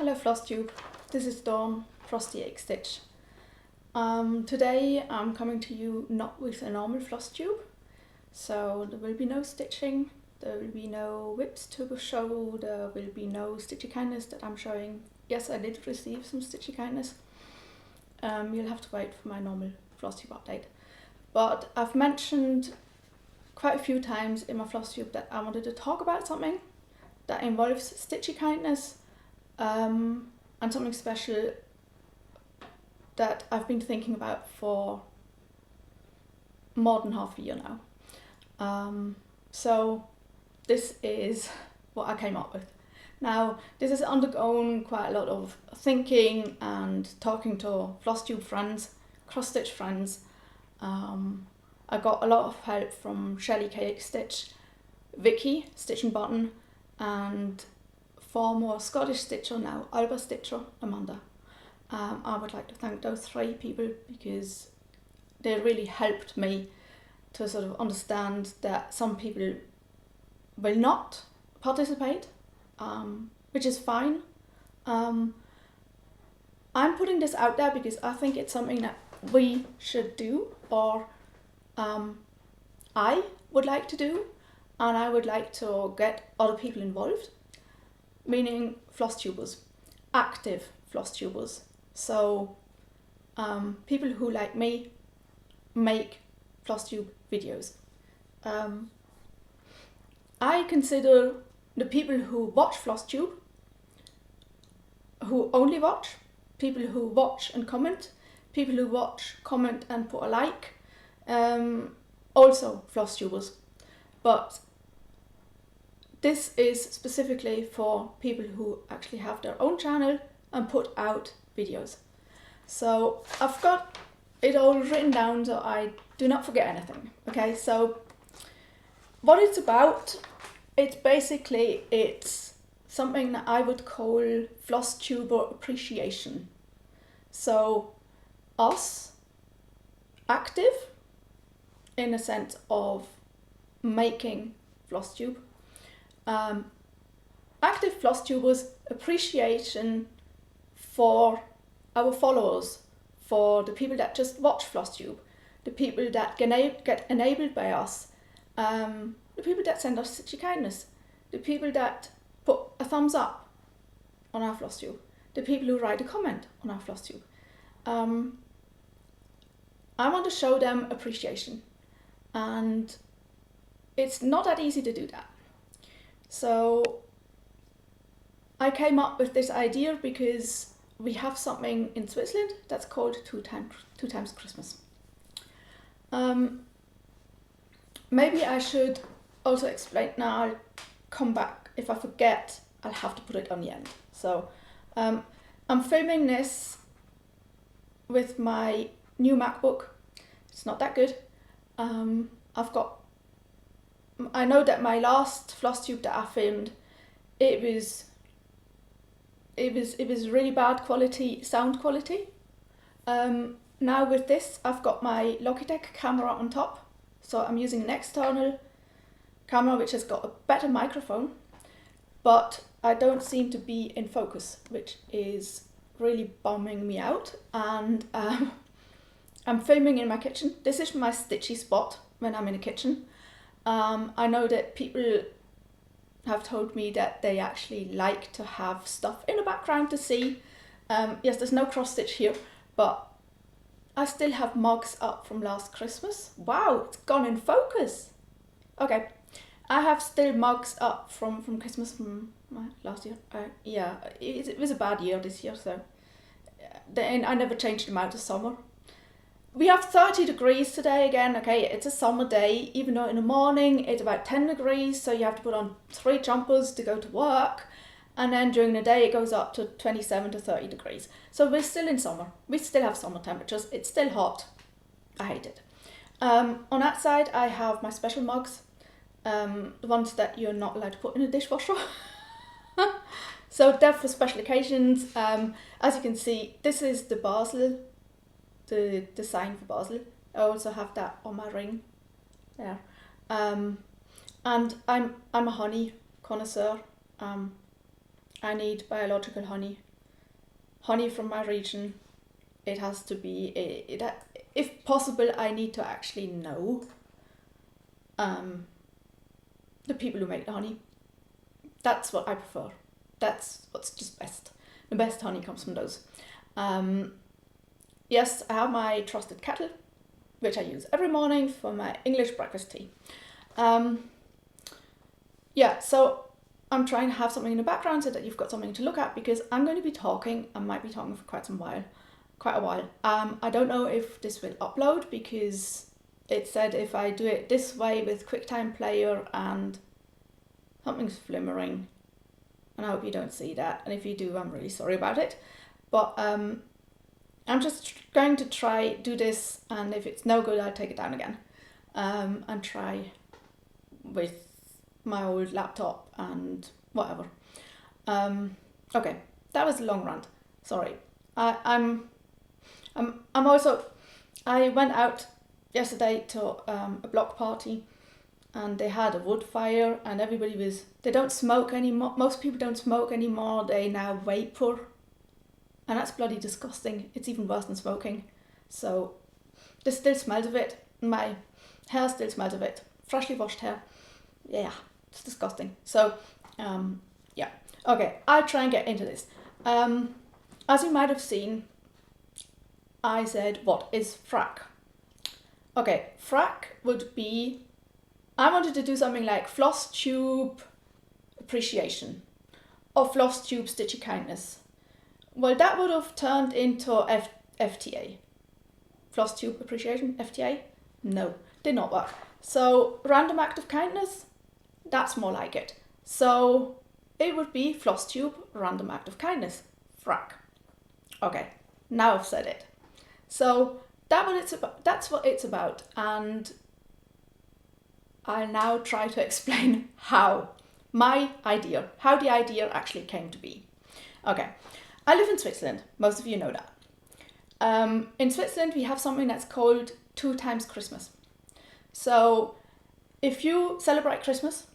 Hello Flosstube, this is Dawn, Frosty XStitch. Today I'm coming to you not with a normal Flosstube, so there will be no stitching, there will be no whips to show, there will be no stitchy kindness that I'm showing. Yes, I did receive some stitchy kindness. You'll have to wait for my normal Flosstube update. But I've mentioned quite a few times in my Flosstube that I wanted to talk about something that involves stitchy kindness. And something special that I've been thinking about for more than half a year now. So this is what I came up with. Now, this has undergone quite a lot of thinking and talking to Flosstube friends, cross-stitch friends. I got a lot of help from Shelley XStitch, Vicky, Stitching Button, and former Scottish stitcher, now Alba stitcher, Amanda. I would like to thank those three people because they really helped me to sort of understand that some people will not participate, which is fine. I'm putting this out there because I think it's something that we should do, or I would like to do, and I would like to get other people involved. Meaning Flosstubers, active Flosstubers. So people who, like me, make Flosstube videos. I consider the people who watch Flosstube, who only watch, people who watch and comment, people who watch, comment and put a like, also Flosstubers. But this is specifically for people who actually have their own channel and put out videos. So I've got it all written down so I do not forget anything. Okay, so what it's about, it's something that I would call Flosstuber appreciation. So us, active, in a sense of making Flosstube, active Flosstubers, appreciation for our followers, for the people that just watch Flosstube, the people that get enabled by us, the people that send us stitchy kindness, the people that put a thumbs up on our Flosstube, the people who write a comment on our Flosstube. I want to show them appreciation, and it's not that easy to do that. So I came up with this idea because we have something in Switzerland that's called two times Christmas. Maybe I should also explain, now I'll come back, if I forget I'll have to put it on the end. So I'm filming this with my new MacBook. It's not that good. I know that my last Flosstube that I filmed, it was really bad quality, sound quality. Now with this, I've got my Logitech camera on top, so I'm using an external camera which has got a better microphone, but I don't seem to be in focus, which is really bumming me out. And I'm filming in my kitchen. This is my stitchy spot when I'm in the kitchen. I know that people have told me that they actually like to have stuff in the background to see. Yes, there's no cross stitch here, but I still have mugs up from last Christmas. Wow, it's gone in focus. Okay, I have still mugs up from Christmas from last year. Yeah, it was a bad year this year, so then I never changed them out to summer. We have 30 degrees today again. Okay, it's a summer day, even though in the morning it's about 10 degrees, so you have to put on 3 jumpers to go to work, and then during the day it goes up to 27 to 30 degrees. So we're still in summer. We still have summer temperatures. It's still hot. I hate it. On that side I have my special mugs, the ones that you're not allowed to put in a dishwasher. So they're for special occasions. As you can see, this is the Basel, the design for Basel. I also have that on my ring there. And I'm a honey connoisseur. I need biological honey honey from my region. It has to be, if possible, I need to actually know the people who make the honey. That's what I prefer. That's what's just best. The best honey comes from those. Yes, I have my trusted kettle, which I use every morning for my English breakfast tea. Yeah, so I'm trying to have something in the background so that you've got something to look at, because I'm going to be talking. I might be talking for quite a while. I don't know if this will upload, because it said if I do it this way with QuickTime Player and something's flimmering, and I hope you don't see that, and if you do, I'm really sorry about it. But I'm just going to do this, and if it's no good, I'll take it down again and try with my old laptop and whatever. Okay, that was a long rant. Sorry. I went out yesterday to a block party, and they had a wood fire, and they don't smoke anymore. Most people don't smoke anymore. They now vapor, and that's bloody disgusting. It's even worse than smoking. So this still smells of it. My hair still smells of it. Freshly washed hair. Yeah, it's disgusting. So yeah. Okay, I'll try and get into this. As you might have seen, I said, what is FRAK? Okay, FRAK would be, I wanted to do something like Flosstube appreciation or Flosstube stitchy kindness. Well, that would have turned into FTA. Flosstube appreciation, FTA? No, did not work. So random act of kindness, that's more like it. So it would be Flosstube random act of kindness, FRAK. Okay, now I've said it. So that's what it's about, and I'll now try to explain how the idea actually came to be. Okay, I live in Switzerland, most of you know that. In Switzerland we have something that's called 2 times Christmas. So if you celebrate Christmas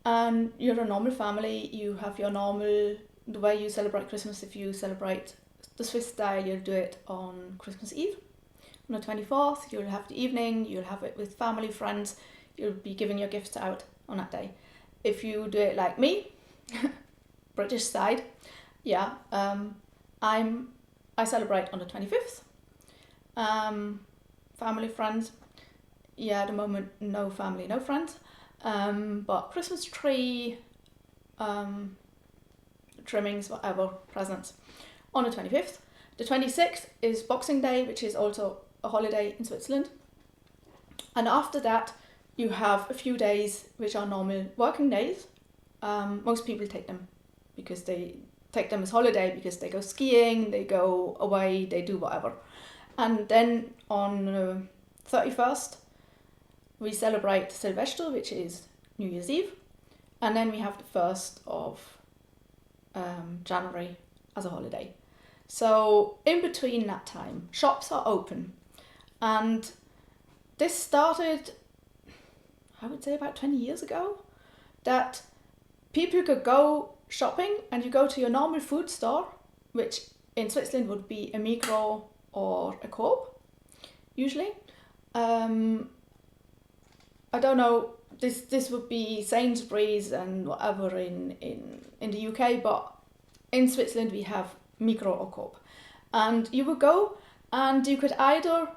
and you're a normal family, you have the way you celebrate Christmas. If you celebrate the Swiss style, you'll do it on Christmas Eve. On the 24th, you'll have the evening, you'll have it with family, friends, you'll be giving your gifts out on that day. If you do it like me, British side, yeah, I celebrate on the 25th. Family, friends, yeah, at the moment, no family, no friends. But Christmas tree, trimmings, whatever, presents on the 25th. The 26th is Boxing Day, which is also a holiday in Switzerland. And after that, you have a few days which are normal working days. Most people take them as holiday because they go skiing, they go away, they do whatever. And then on the 31st, we celebrate Silvester, which is New Year's Eve. And then we have the 1st of January as a holiday. So in between that time, shops are open. And this started, I would say about 20 years ago, that people could go shopping and you go to your normal food store, which in Switzerland would be a Migros or a Coop, usually. I don't know, this would be Sainsbury's and whatever in the UK, but in Switzerland we have Migros or Coop. And you would go and you could either,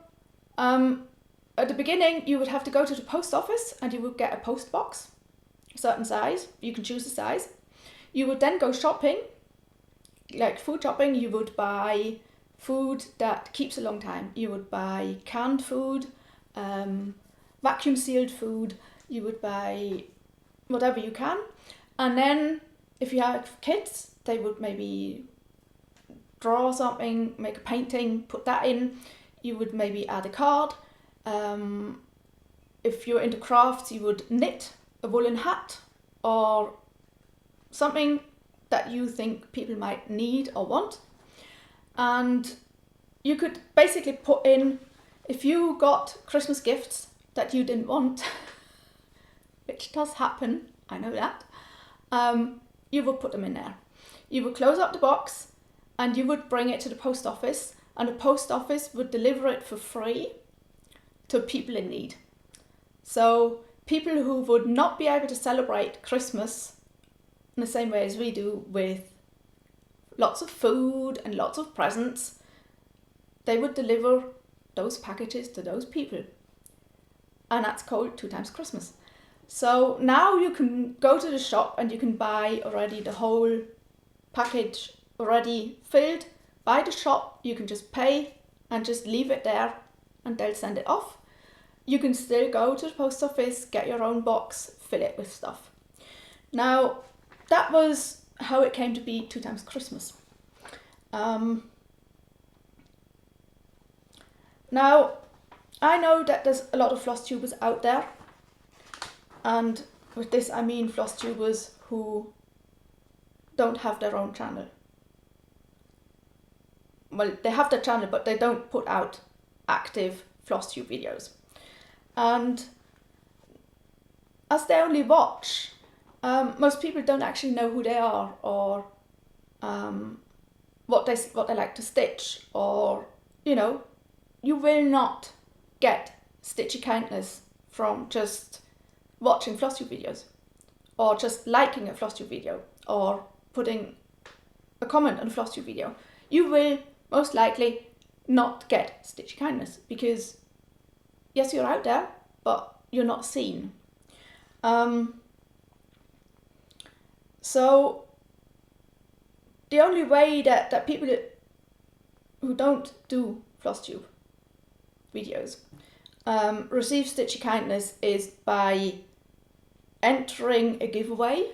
at the beginning you would have to go to the post office and you would get a post box, a certain size, you can choose the size. You would then go shopping, like food shopping. You would buy food that keeps a long time. You would buy canned food, vacuum sealed food, you would buy whatever you can. And then if you have kids, they would maybe draw something, make a painting, put that in. You would maybe add a card. If you're into crafts, you would knit a woolen hat or something that you think people might need or want. And you could basically put in, if you got Christmas gifts that you didn't want, which does happen, I know that, you would put them in there. You would close up the box and you would bring it to the post office, and the post office would deliver it for free to people in need. So people who would not be able to celebrate Christmas in the same way as we do, with lots of food and lots of presents, they would deliver those packages to those people. And that's called 2 times Christmas. So now you can go to the shop and you can buy already the whole package already filled by the shop. You can just pay and just leave it there and they'll send it off. You can still go to the post office, get your own box, fill it with stuff. Now, that was how it came to be 2 times Christmas. Now, I know that there's a lot of Flosstubers out there, and with this I mean Flosstubers who don't have their own channel. Well, they have their channel, but they don't put out active Flosstube videos. And as they only watch, most people don't actually know who they are, or what they like to stitch, or, you know, you will not get stitchy kindness from just watching Flosstube videos, or just liking a Flosstube video, or putting a comment on a Flosstube video. You will most likely not get stitchy kindness, because yes, you're out there, but you're not seen. So the only way that people who don't do Flosstube videos receive stitchy kindness is by entering a giveaway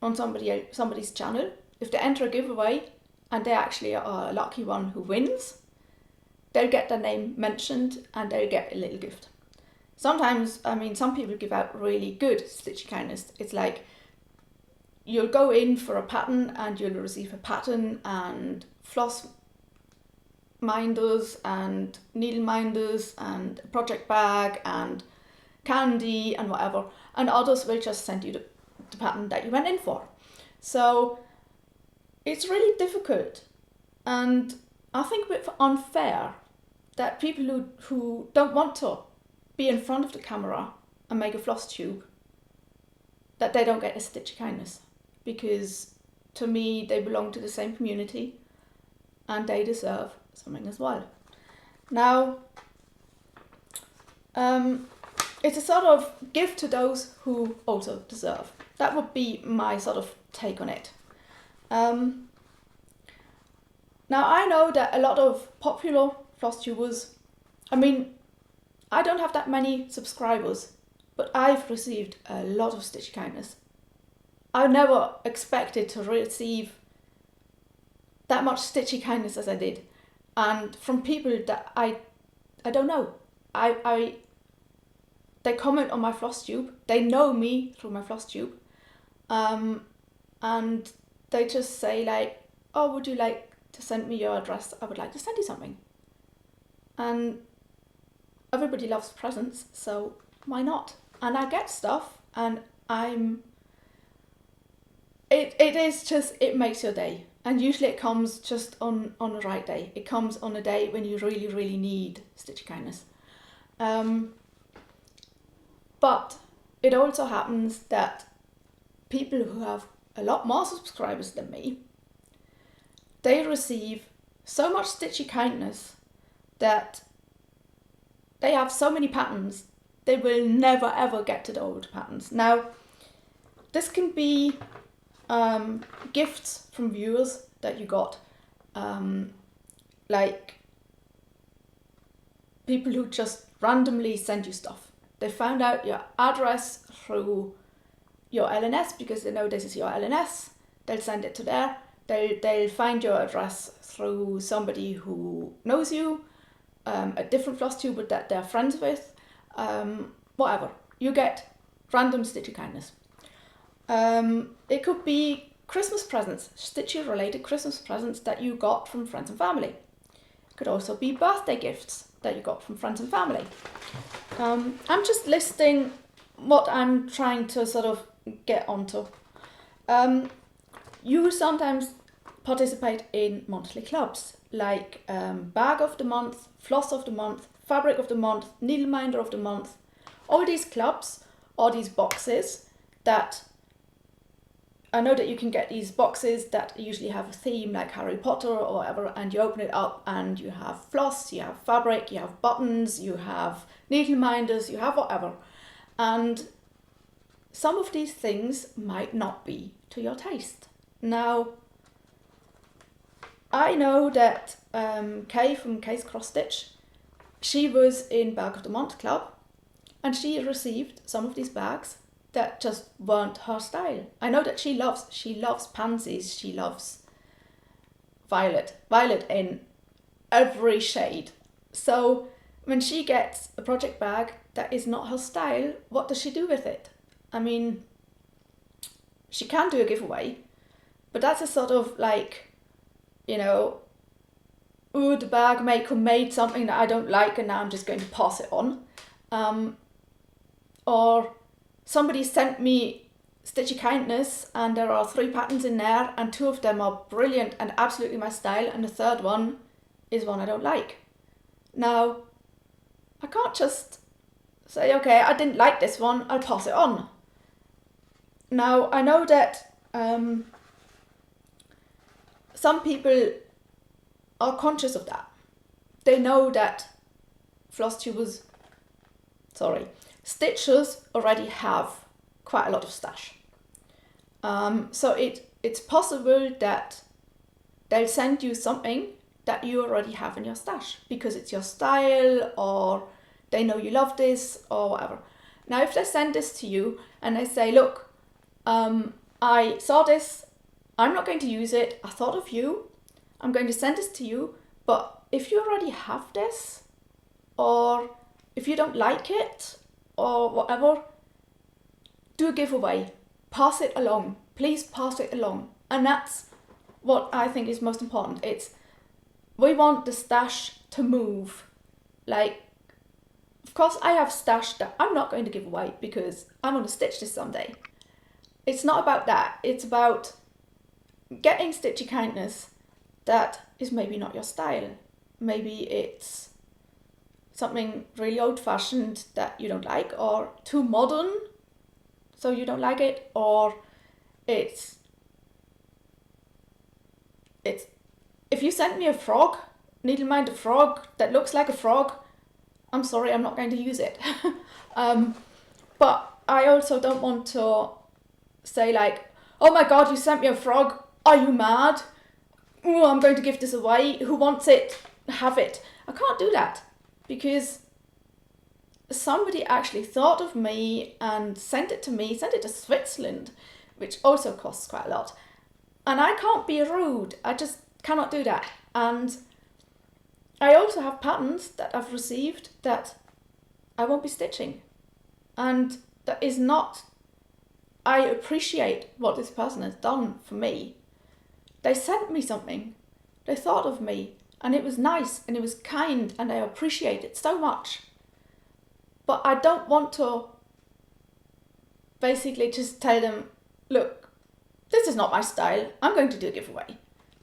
on somebody's channel. If they enter a giveaway and they actually are a lucky one who wins, they'll get their name mentioned and they'll get a little gift. Sometimes, I mean, some people give out really good stitchy kindness. It's like you'll go in for a pattern and you'll receive a pattern and floss minders and needle minders and a project bag and candy and whatever, and others will just send you the pattern that you went in for. So it's really difficult, and I think a bit unfair that people who don't want to be in front of the camera and make a floss tube, that they don't get a stitchy kindness, because to me they belong to the same community and they deserve something as well. Now, it's a sort of gift to those who also deserve. That would be my sort of take on it. Now, I know that a lot of popular Flosstubers, I mean, I don't have that many subscribers, but I've received a lot of stitchy kindness. I never expected to receive that much stitchy kindness as I did, and from people that I don't know. They comment on my Flosstube, they know me through my Flosstube, and they just say like, oh, would you like to send me your address? I would like to send you something. And everybody loves presents, so why not? And I get stuff, and it makes your day. And usually it comes just on the right day. It comes on a day when you really, really need stitchy kindness. But it also happens that people who have a lot more subscribers than me, they receive so much stitchy kindness that they have so many patterns, they will never ever get to the old patterns. Now, this can be gifts from viewers that you got, like people who just randomly send you stuff. They found out your address through your LNS because they know this is your LNS. They'll send it to there. They'll find your address through somebody who knows you, a different Flosstuber that they're friends with, whatever. You get random stitchy kindness. It could be Christmas presents, stitchy related Christmas presents that you got from friends and family. It could also be birthday gifts that you got from friends and family. I'm just listing what I'm trying to sort of get onto. You sometimes participate in monthly clubs like Bag of the Month, Floss of the Month, Fabric of the Month, Needle Minder of the Month. All these clubs or these boxes that I know that you can get these boxes that usually have a theme like Harry Potter or whatever, and you open it up and you have floss, you have fabric, you have buttons, you have needle minders, you have whatever. And some of these things might not be to your taste. Now, I know that Kay from Kay's Cross Stitch, she was in Bag of the Month Club and she received some of these bags that just weren't her style. I know that she loves pansies, she loves violet in every shade. So when she gets a project bag that is not her style, what does she do with it? I mean, she can do a giveaway, but that's a sort of like, you know, ooh, the bag maker made something that I don't like and now I'm just going to pass it on. Or somebody sent me Stitchy Kindness and there are 3 patterns in there and 2 of them are brilliant and absolutely my style and the third one is one I don't like. Now, I can't just say, okay, I didn't like this one, I'll pass it on. Now, I know that some people are conscious of that. They know that stitchers already have quite a lot of stash. So it's possible that they'll send you something that you already have in your stash because it's your style or they know you love this or whatever. Now, if they send this to you and they say, look, I saw this, I'm not going to use it, I thought of you, I'm going to send this to you, but if you already have this or if you don't like it, or whatever, do a giveaway, pass it along, please pass it along. And that's what I think is most important. We want the stash to move. Like, of course I have stash that I'm not going to give away because I want to stitch this someday. It's not about that, it's about getting Stitchy Kindness that is maybe not your style. Maybe it's something really old-fashioned that you don't like, or too modern, so you don't like it, or it's if you sent me a frog, needle minder frog that looks like a frog, I'm sorry, I'm not going to use it. But I also don't want to say like, oh my god, you sent me a frog, are you mad? Ooh, I'm going to give this away, who wants it? Have it. I can't do that. Because somebody actually thought of me and sent it to Switzerland, which also costs quite a lot. And I can't be rude, I just cannot do that. And I also have patterns that I've received that I won't be stitching. And that is not, I appreciate what this person has done for me. They sent me something, they thought of me, and it was nice and it was kind and I appreciate it so much. But I don't want to basically just tell them, look, this is not my style, I'm going to do a giveaway.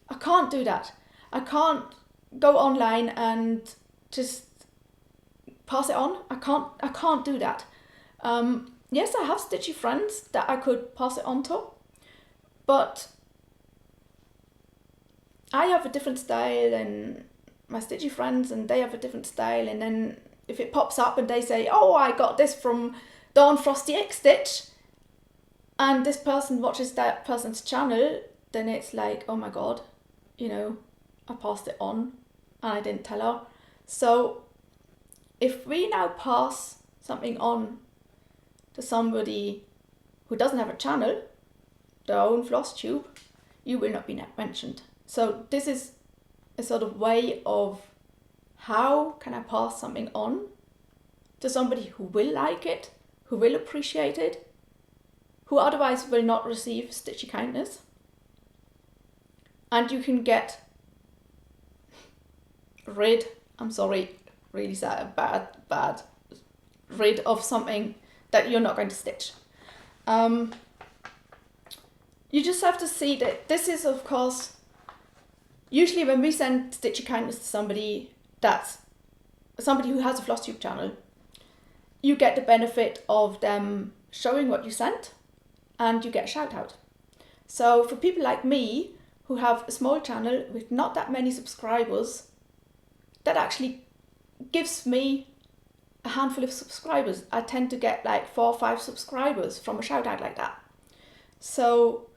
I can't do that. I can't go online and just pass it on. I can't do that. Yes, I have stitchy friends that I could pass it on to, but I have a different style than my stitchy friends and they have a different style, and then if it pops up and they say, oh, I got this from Dawn Frosty XStitch, and this person watches that person's channel, then it's like, oh my god, you know, I passed it on and I didn't tell her. So if we now pass something on to somebody who doesn't have a channel, their own Flosstube, you will not be mentioned. So this is a sort of way of how can I pass something on to somebody who will like it, who will appreciate it, who otherwise will not receive Stitchy Kindness. And you can get rid, I'm sorry, really sad, bad, rid of something that you're not going to stitch. You just have to see that this is, of course, Usually when we send Stitchy Kindness to somebody who has a Flosstube channel, you get the benefit of them showing what you sent and you get a shout out. So for people like me who have a small channel with not that many subscribers, that actually gives me a handful of subscribers. I tend to get like 4 or 5 subscribers from a shout out like that. So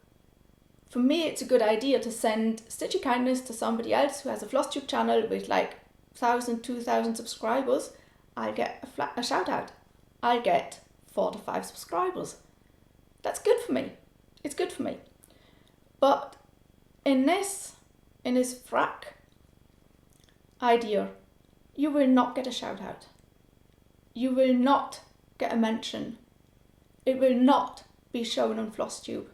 for me, it's a good idea to send Stitchy Kindness to somebody else who has a Flosstube channel with like 1,000, 2,000 subscribers. I'll get a shout out. I'll get 4 to 5 subscribers. That's good for me. It's good for me. But in this FRAK idea, you will not get a shout out. You will not get a mention. It will not be shown on Flosstube.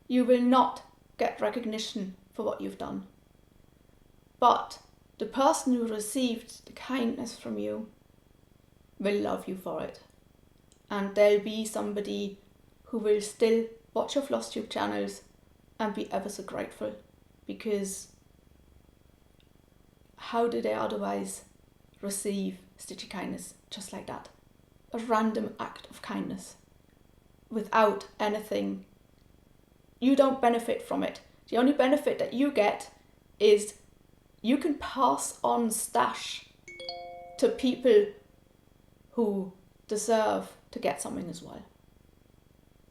You will not get recognition for what you've done. But the person who received the kindness from you will love you for it. And there'll be somebody who will still watch your Flosstube channels and be ever so grateful, because how do they otherwise receive Stitchy Kindness just like that? A random act of kindness without anything. You don't benefit from it. The only benefit that you get is you can pass on stash to people who deserve to get something as well.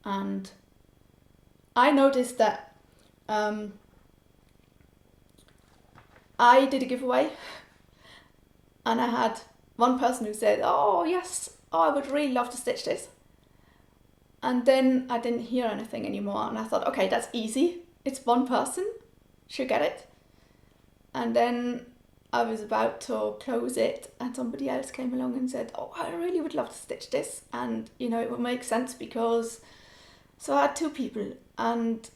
And I noticed that I did a giveaway and I had one person who said, oh yes, I would really love to stitch this. And then I didn't hear anything anymore, and I thought, okay, that's easy. It's one person, she'll get it. And then I was about to close it and somebody else came along and said, oh, I really would love to stitch this. And, you know, it would make sense because... So I had 2 people. And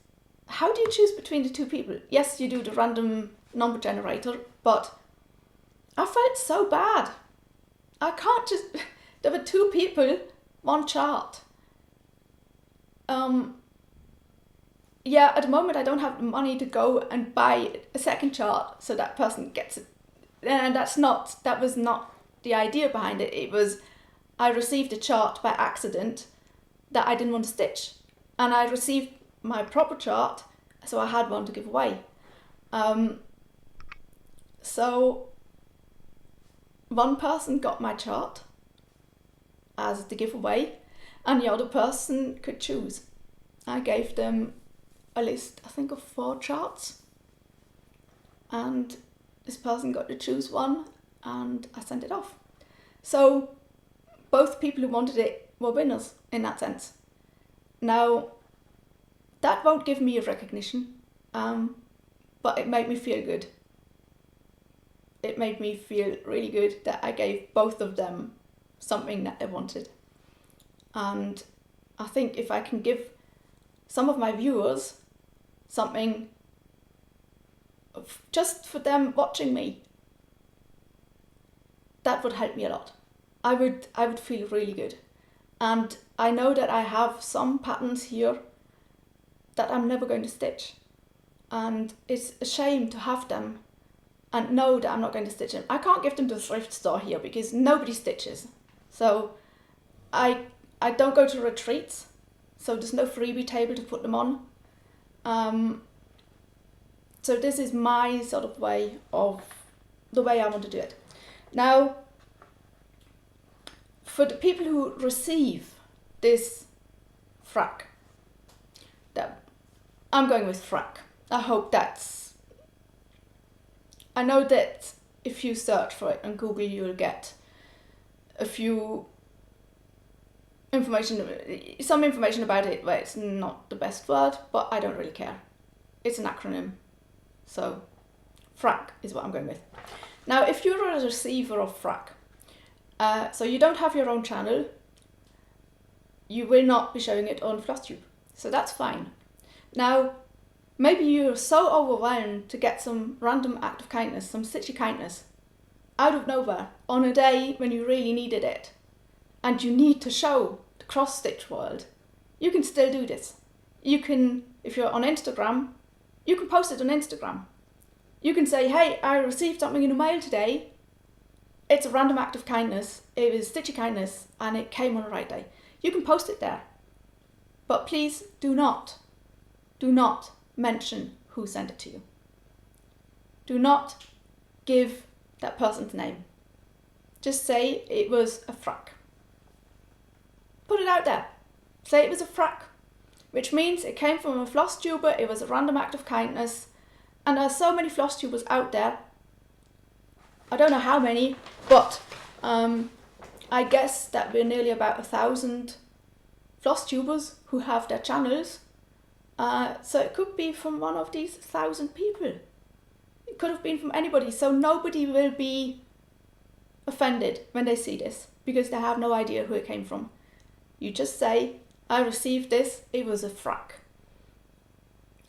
how do you choose between the 2 people? Yes, you do the random number generator, but I felt so bad. I can't just... There were 2 people, 1 chart. Yeah, at the moment I don't have the money to go and buy a second chart so that person gets it. And that was not the idea behind it. It was, I received a chart by accident that I didn't want to stitch. And I received my proper chart, so I had one to give away. So one person got my chart as the giveaway, and the other person could choose. I gave them a list, I think, of 4 charts, and this person got to choose one, and I sent it off. So both people who wanted it were winners in that sense. Now, that won't give me a recognition, but it made me feel good. It made me feel really good that I gave both of them something that they wanted. And I think if I can give some of my viewers something just for them watching me, that would help me a lot. I would feel really good. And I know that I have some patterns here that I'm never going to stitch. And it's a shame to have them and know that I'm not going to stitch them. I can't give them to a thrift store here because nobody stitches. So I don't go to retreats, so there's no freebie table to put them on. So this is my sort of way of the way I want to do it. Now, for the people who receive this FRAK, I'm going with FRAK. I hope that's... I know that if you search for it on Google, you'll get a few some information about it where it's not the best word, but I don't really care. It's an acronym. So FRAK is what I'm going with. Now, if you're a receiver of FRAK, so you don't have your own channel, you will not be showing it on Flosstube. So that's fine. Now, maybe you're so overwhelmed to get some random act of kindness, some stitchy kindness, out of nowhere, on a day when you really needed it, and you need to show the cross-stitch world, you can still do this. You can, if you're on Instagram, you can post it on Instagram. You can say, hey, I received something in the mail today. It's a random act of kindness. It was Stitchy kindness and it came on the right day. You can post it there. But please do not mention who sent it to you. Do not give that person's name. Just say it was a FRAK. Put it out there. Say it was a FRAK, which means it came from a Flosstuber, it was a random act of kindness, and there are so many Flosstubers out there. I don't know how many, but I guess that we're nearly about 1,000 Flosstubers who have their channels. So it could be from one of these 1,000 people. It could have been from anybody, so nobody will be offended when they see this, because they have no idea who it came from. You just say, I received this, it was a FRAK.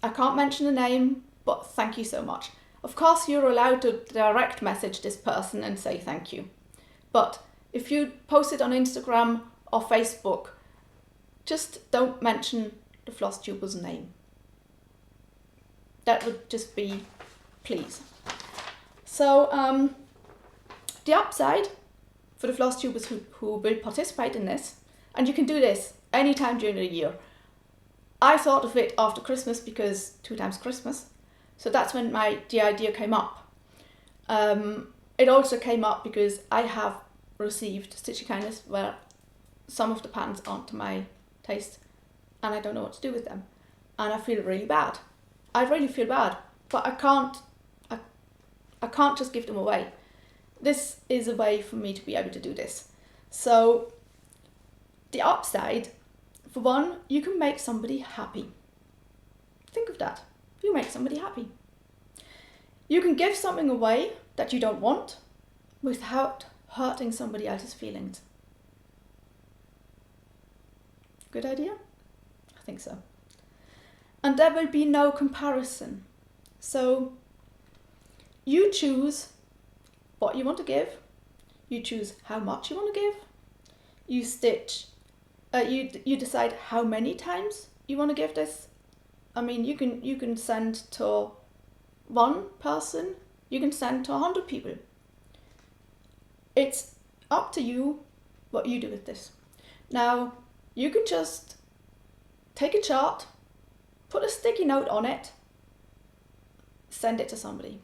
I can't mention the name, but thank you so much. Of course, you're allowed to direct message this person and say thank you. But if you post it on Instagram or Facebook, just don't mention the Flosstuber's name. That would just be, please. So the upside for the Flosstubers who will participate in this, and you can do this anytime during the year. I thought of it after Christmas because 2 times Christmas, so that's when the idea came up. It also came up because I have received Stitchy kindness where some of the patterns aren't to my taste and I don't know what to do with them, and I feel really bad. I really feel bad, but I can't just give them away. This is a way for me to be able to do this. So the upside, for one, you can make somebody happy. Think of that. You make somebody happy. You can give something away that you don't want without hurting somebody else's feelings. Good idea? I think so. And there will be no comparison. So you choose what you want to give. You choose how much you want to give. You stitch. You decide how many times you want to give this. I mean, you can send to one person. You can send to 100 people. It's up to you what you do with this. Now, you can just take a chart, put a sticky note on it, send it to somebody.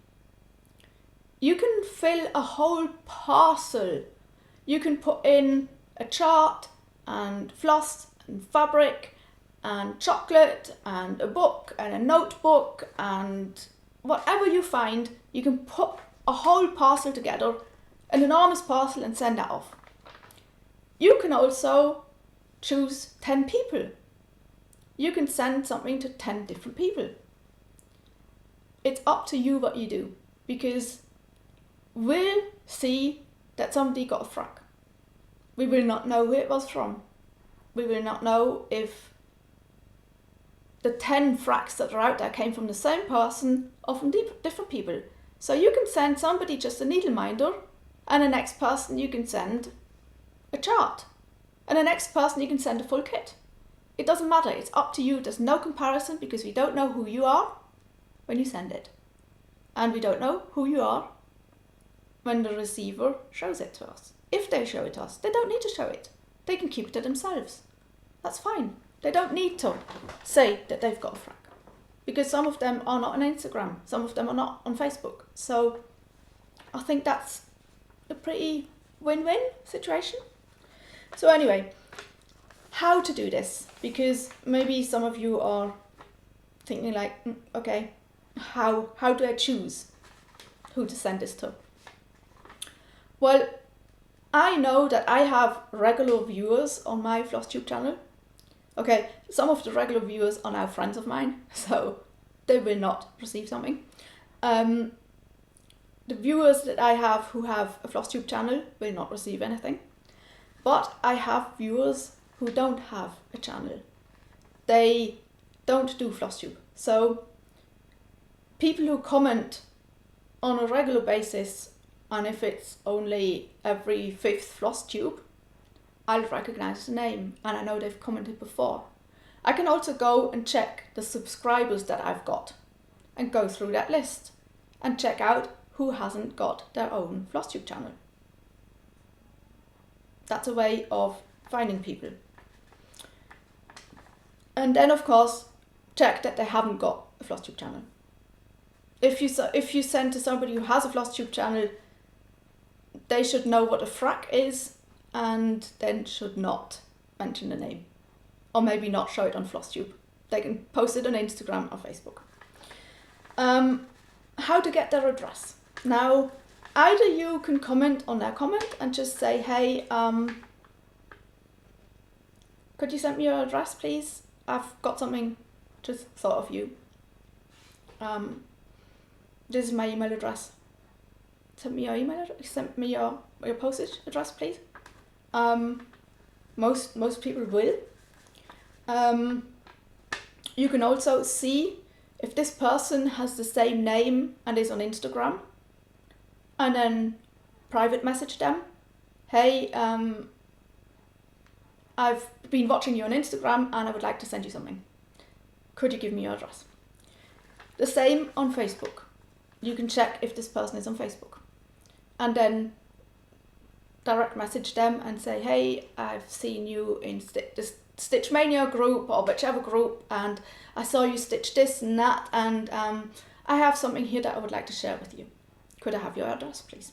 You can fill a whole parcel. You can put in a chart and floss and fabric and chocolate and a book and a notebook and whatever you find, you can put a whole parcel together, an enormous parcel, and send that off. You can also choose 10 people. You can send something to 10 different people. It's up to you what you do, because we'll see that somebody got a FRAK. We will not know who it was from. We will not know if the 10 FRAKs that are out there came from the same person or from different people. So you can send somebody just a needle minder, and the next person you can send a chart, and the next person you can send a full kit. It doesn't matter, it's up to you. There's no comparison, because we don't know who you are when you send it. And we don't know who you are when the receiver shows it to us. If they show it to us, they don't need to show it. They can keep it to themselves. That's fine. They don't need to say that they've got a FRAK, because some of them are not on Instagram, some of them are not on Facebook. So I think that's a pretty win-win situation. So anyway, how to do this? Because maybe some of you are thinking like, okay, how do I choose who to send this to? Well, I know that I have regular viewers on my Flosstube channel. Okay, some of the regular viewers are now friends of mine, so they will not receive something. The viewers that I have who have a Flosstube channel will not receive anything. But I have viewers who don't have a channel. They don't do Flosstube. So people who comment on a regular basis, and if it's only every 5th Flosstube, I'll recognize the name, and I know they've commented before. I can also go and check the subscribers that I've got and go through that list. and check out who hasn't got their own Flosstube channel. That's a way of finding people. And then of course, check that they haven't got a Flosstube channel. If you send to somebody who has a Flosstube channel, they should know what a FRAK is and then should not mention the name. Or maybe not show it on Flosstube. They can post it on Instagram or Facebook. How to get their address. Now, either you can comment on their comment and just say, hey, could you send me your address, please? I've got something just thought of you. This is my email address. Send me your email address. Send me your postage address, please. Most people will. You can also see if this person has the same name and is on Instagram, and then private message them. Hey, I've been watching you on Instagram and I would like to send you something. Could you give me your address? The same on Facebook. You can check if this person is on Facebook. And then direct message them and say, hey, I've seen you in this Stitch Mania group or whichever group, and I saw you stitch this and that, and I have something here that I would like to share with you. Could I have your address, please?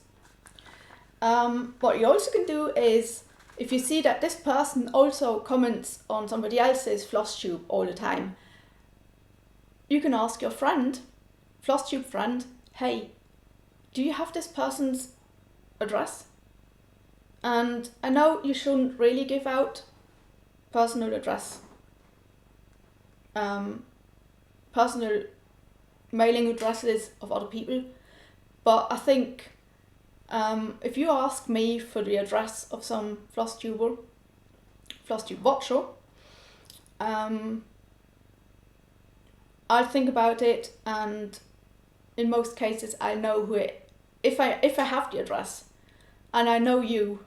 What you also can do is, if you see that this person also comments on somebody else's Flosstube all the time, you can ask your friend, Flosstube friend, hey, do you have this person's address? And I know you shouldn't really give out personal address, personal mailing addresses of other people, but I think if you ask me for the address of some Flosstube watcher, I'll think about it, and in most cases I know who it. If I have the address and I know you,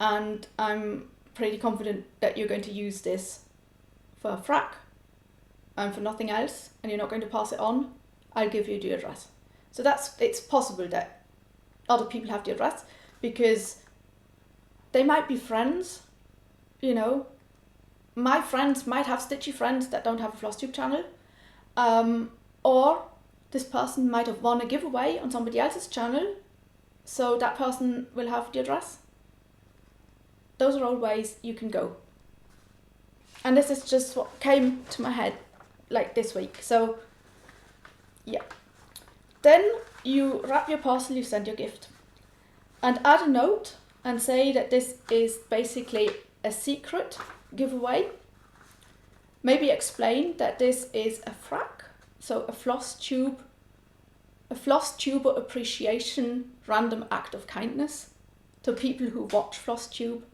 and I'm pretty confident that you're going to use this for a FRAK and for nothing else, and you're not going to pass it on, I'll give you the address. So it's possible that other people have the address, because they might be friends, you know. My friends might have stitchy friends that don't have a Flosstube channel, or this person might have won a giveaway on somebody else's channel, so that person will have the address. Those are all ways you can go. And this is just what came to my head like this week. So yeah. Then you wrap your parcel, you send your gift. And add a note and say that this is basically a secret giveaway. Maybe explain that this is a FRAK, so a Flosstuber appreciation random act of kindness to people who watch Flosstube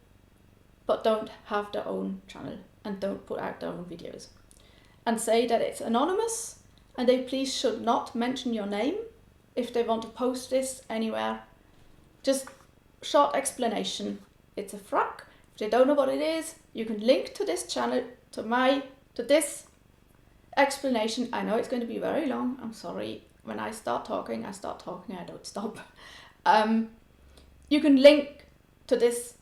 but don't have their own channel and don't put out their own videos. And say that it's anonymous and they please should not mention your name if they want to post this anywhere. Just short explanation. It's a FRAK. If they don't know what it is, you can link to this channel, to this explanation. I know it's going to be very long. I'm sorry. When I start talking, I don't stop. You can link to this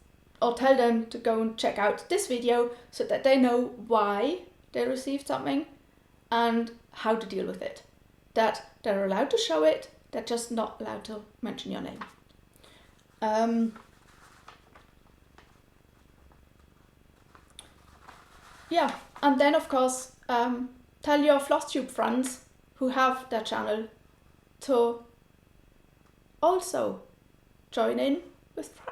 or tell them to go and check out this video so that they know why they received something and how to deal with it. That they're allowed to show it, they're just not allowed to mention your name. Yeah, and then of course, tell your Flosstube friends who have their channel to also join in with FRAK.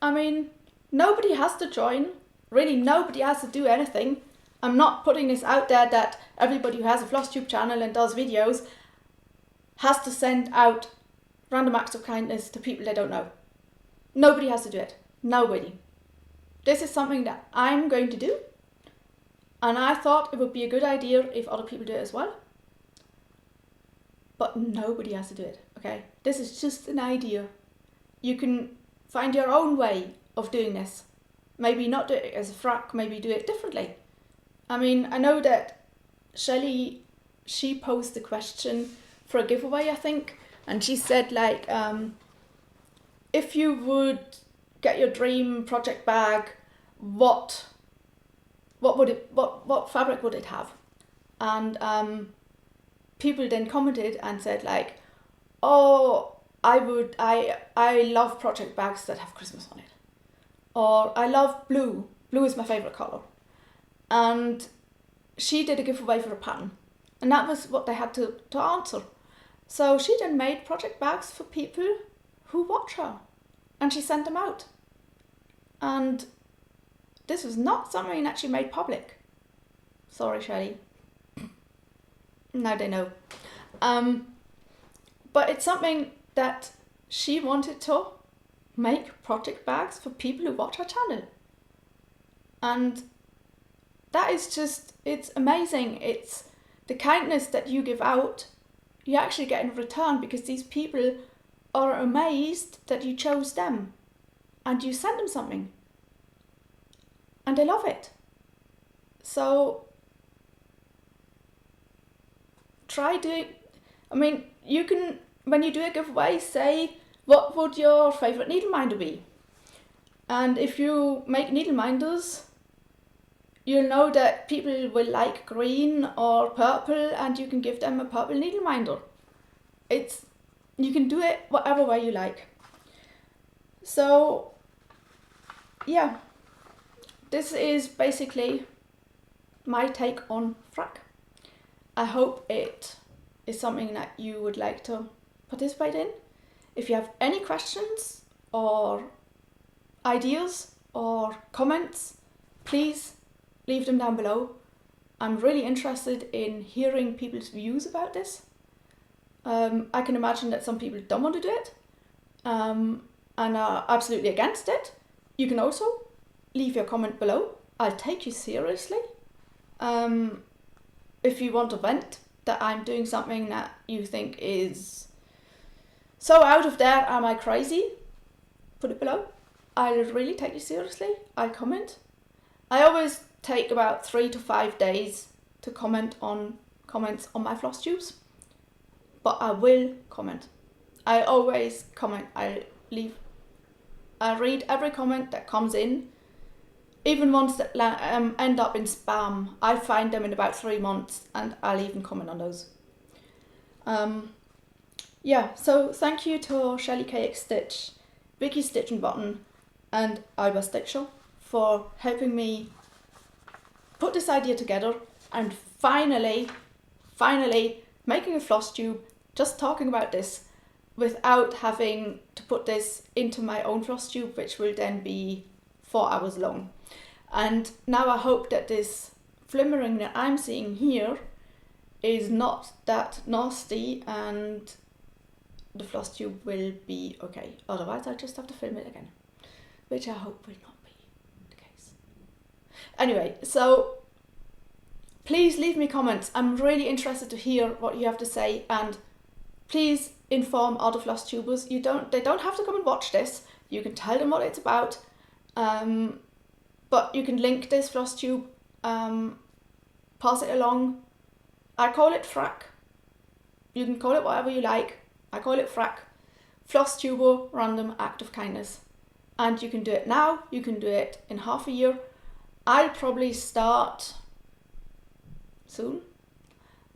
I mean, nobody has to join. Really, nobody has to do anything. I'm not putting this out there that everybody who has a Flosstube channel and does videos has to send out random acts of kindness to people they don't know. Nobody has to do it. Nobody. This is something that I'm going to do, and I thought it would be a good idea if other people do it as well. But nobody has to do it, okay? This is just an idea. You can find your own way of doing this. Maybe not do it as a FRAK, maybe do it differently. I mean, I know that Shelley she posed the question for a giveaway, I think, and she said like, if you would get your dream project bag, what fabric would it have? And people then commented and said like, oh, I love project bags that have Christmas on it, or I love blue. Blue is my favourite colour. And she did a giveaway for a pattern, and that was what they had to answer. So she then made project bags for people who watch her, and she sent them out. And this was not something that she made public. Sorry, Shelley. Now they know. But it's something that she wanted to make project bags for people who watch her channel. And that is just, it's amazing. It's the kindness that you give out, you actually get in return, because these people are amazed that you chose them and you sent them something. And they love it. So try doing, I mean, you can, when you do a giveaway, say, what would your favourite needle minder be? And if you make needle minders, you'll know that people will like green or purple, and you can give them a purple needle minder. You can do it whatever way you like. So yeah, this is basically my take on FRAK. I hope it is something that you would like to participate in. If you have any questions or ideas or comments, please leave them down below. I'm really interested in hearing people's views about this. I can imagine that some people don't want to do it and are absolutely against it. You can also leave your comment below. I'll take you seriously. If you want to vent that I'm doing something that you think is so out of there, am I crazy? Put it below. I'll really take you seriously. I'll comment. I always take about 3 to 5 days to comment on comments on my floss tubes, but I will comment. I always comment. I read every comment that comes in, even ones that end up in spam. I find them in about 3 months, and I'll even comment on those. Yeah, so thank you to Shelley K XStitch, Vicky Stitch and Button, and Alba Stitcher for helping me put this idea together, and finally making a floss tube, just talking about this without having to put this into my own floss tube, which will then be 4 hours long. And now I hope that this flimmering that I'm seeing here is not that nasty, and the floss tube will be okay. Otherwise I'll just have to film it again, which I hope will not be the case. Anyway, so please leave me comments. I'm really interested to hear what you have to say, and please inform other floss tubers. They don't have to come and watch this. You can tell them what it's about, but you can link this floss tube, pass it along. I call it FRAK. You can call it whatever you like. I call it FRAK, Flosstuber Random Act of Kindness. And you can do it now, you can do it in half a year. I'll probably start soon.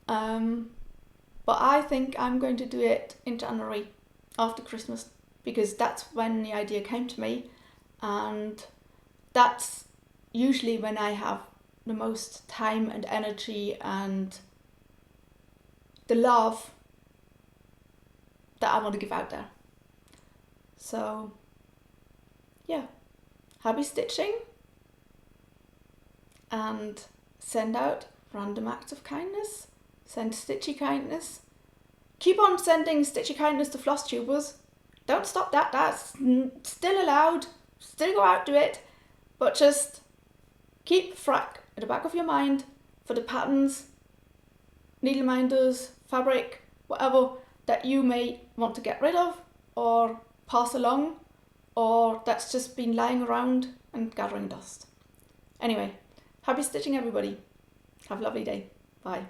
But I think I'm going to do it in January after Christmas, because that's when the idea came to me, and that's usually when I have the most time and energy and the love that I want to give out there. So yeah, happy stitching, and send out random acts of kindness. Send stitchy kindness. Keep on sending stitchy kindness to floss tubers. Don't stop that. That's still allowed. Still go out, do it. But just keep FRAK at the back of your mind for the patterns, needle minders, fabric, whatever that you may want to get rid of or pass along, or that's just been lying around and gathering dust. Anyway, happy stitching everybody. Have a lovely day. Bye.